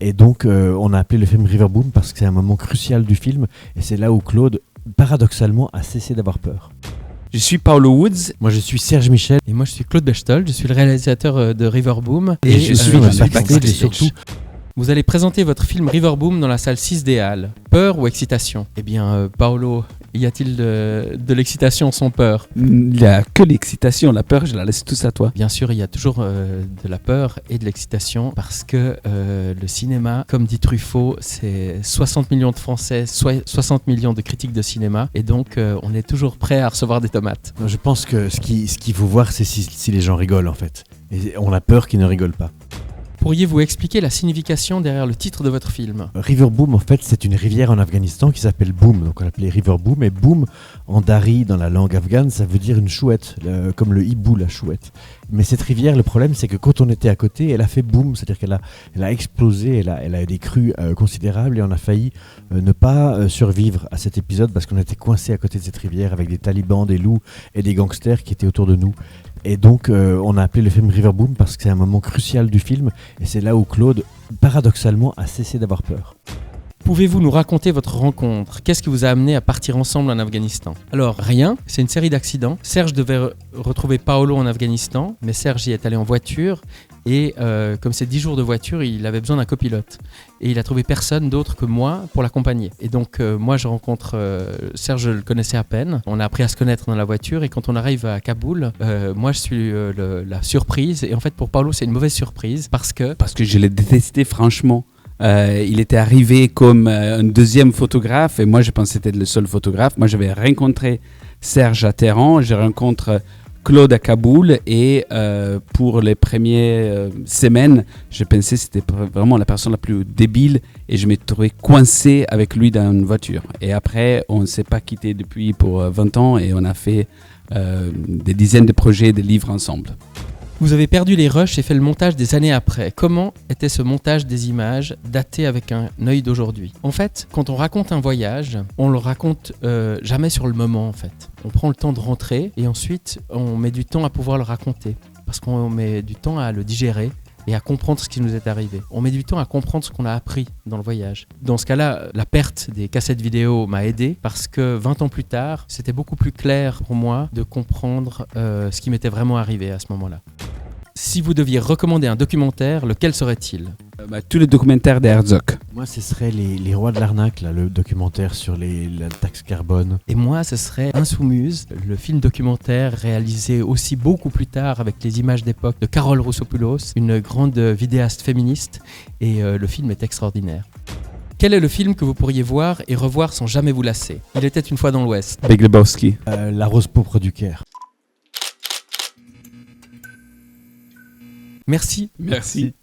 Et donc, on a appelé le film River Boom parce que c'est un moment crucial du film. Et c'est là où Claude, paradoxalement, a cessé d'avoir peur. Je suis Paolo Woods. Moi, je suis Serge Michel. Et moi, je suis Claude Bechtold, je suis le réalisateur de River Boom. Et je suis backstage et surtout... Vous allez présenter votre film River Boom dans la salle 6 des Halles. Peur ou excitation ? Eh bien, Paolo, y a-t-il de l'excitation sans peur ? Il n'y a que l'excitation, la peur, je la laisse tous à toi. Bien sûr, il y a toujours de la peur et de l'excitation parce que le cinéma, comme dit Truffaut, c'est 60 millions de Français, 60 millions de critiques de cinéma et donc on est toujours prêt à recevoir des tomates. Je pense que ce qu'il faut voir, c'est si les gens rigolent en fait. Et on a peur qu'ils ne rigolent pas. Pourriez-vous expliquer la signification derrière le titre de votre film ? River Boom, en fait, c'est une rivière en Afghanistan qui s'appelle Boom. Donc on l'appelait River Boom. Et Boom, en dari, dans la langue afghane, ça veut dire une chouette, comme le hibou, la chouette. Mais cette rivière, le problème, c'est que quand on était à côté, elle a fait boom, c'est-à-dire qu'elle a explosé, elle a des crues considérables et on a failli ne pas survivre à cet épisode parce qu'on était coincé à côté de cette rivière avec des talibans, des loups et des gangsters qui étaient autour de nous. Et donc, on a appelé le film River Boom parce que c'est un moment crucial du film et c'est là où Claude, paradoxalement, a cessé d'avoir peur. Pouvez-vous nous raconter votre rencontre ? Qu'est-ce qui vous a amené à partir ensemble en Afghanistan ? Alors, rien, c'est une série d'accidents. Serge devait retrouver Paolo en Afghanistan, mais Serge y est allé en voiture et comme c'est 10 jours de voiture, il avait besoin d'un copilote. Et il a trouvé personne d'autre que moi pour l'accompagner. Et donc, moi, je rencontre Serge, je le connaissais à peine. On a appris à se connaître dans la voiture et quand on arrive à Kaboul, moi, je suis la surprise. Et en fait, pour Paolo, c'est une mauvaise surprise parce que je l'ai détesté, franchement. Il était arrivé comme un deuxième photographe et moi je pensais être le seul photographe. Moi j'avais rencontré Serge à Téhéran, je rencontre Claude à Kaboul et pour les premières semaines, je pensais que c'était vraiment la personne la plus débile et je m'étais trouvé coincé avec lui dans une voiture. Et après, on ne s'est pas quitté depuis pour 20 ans et on a fait des dizaines de projets, des livres ensemble. Vous avez perdu les rushs et fait le montage des années après. Comment était ce montage des images daté avec un œil d'aujourd'hui ? En fait, quand on raconte un voyage, on le raconte jamais sur le moment en fait. On prend le temps de rentrer et ensuite on met du temps à pouvoir le raconter parce qu'on met du temps à le digérer et à comprendre ce qui nous est arrivé. On met du temps à comprendre ce qu'on a appris dans le voyage. Dans ce cas-là, la perte des cassettes vidéo m'a aidé parce que 20 ans plus tard, c'était beaucoup plus clair pour moi de comprendre ce qui m'était vraiment arrivé à ce moment-là. Si vous deviez recommander un documentaire, lequel serait-il ? Tous les documentaires d'Herzog. Moi, ce serait les rois de l'arnaque, là, le documentaire sur la taxe carbone. Et moi, ce serait Insoumise, le film documentaire réalisé aussi beaucoup plus tard avec les images d'époque de Carole Roussopoulos, une grande vidéaste féministe, et le film est extraordinaire. Quel est le film que vous pourriez voir et revoir sans jamais vous lasser ? Il était une fois dans l'Ouest. Big Lebowski. La rose pourpre du Caire. Merci. Merci.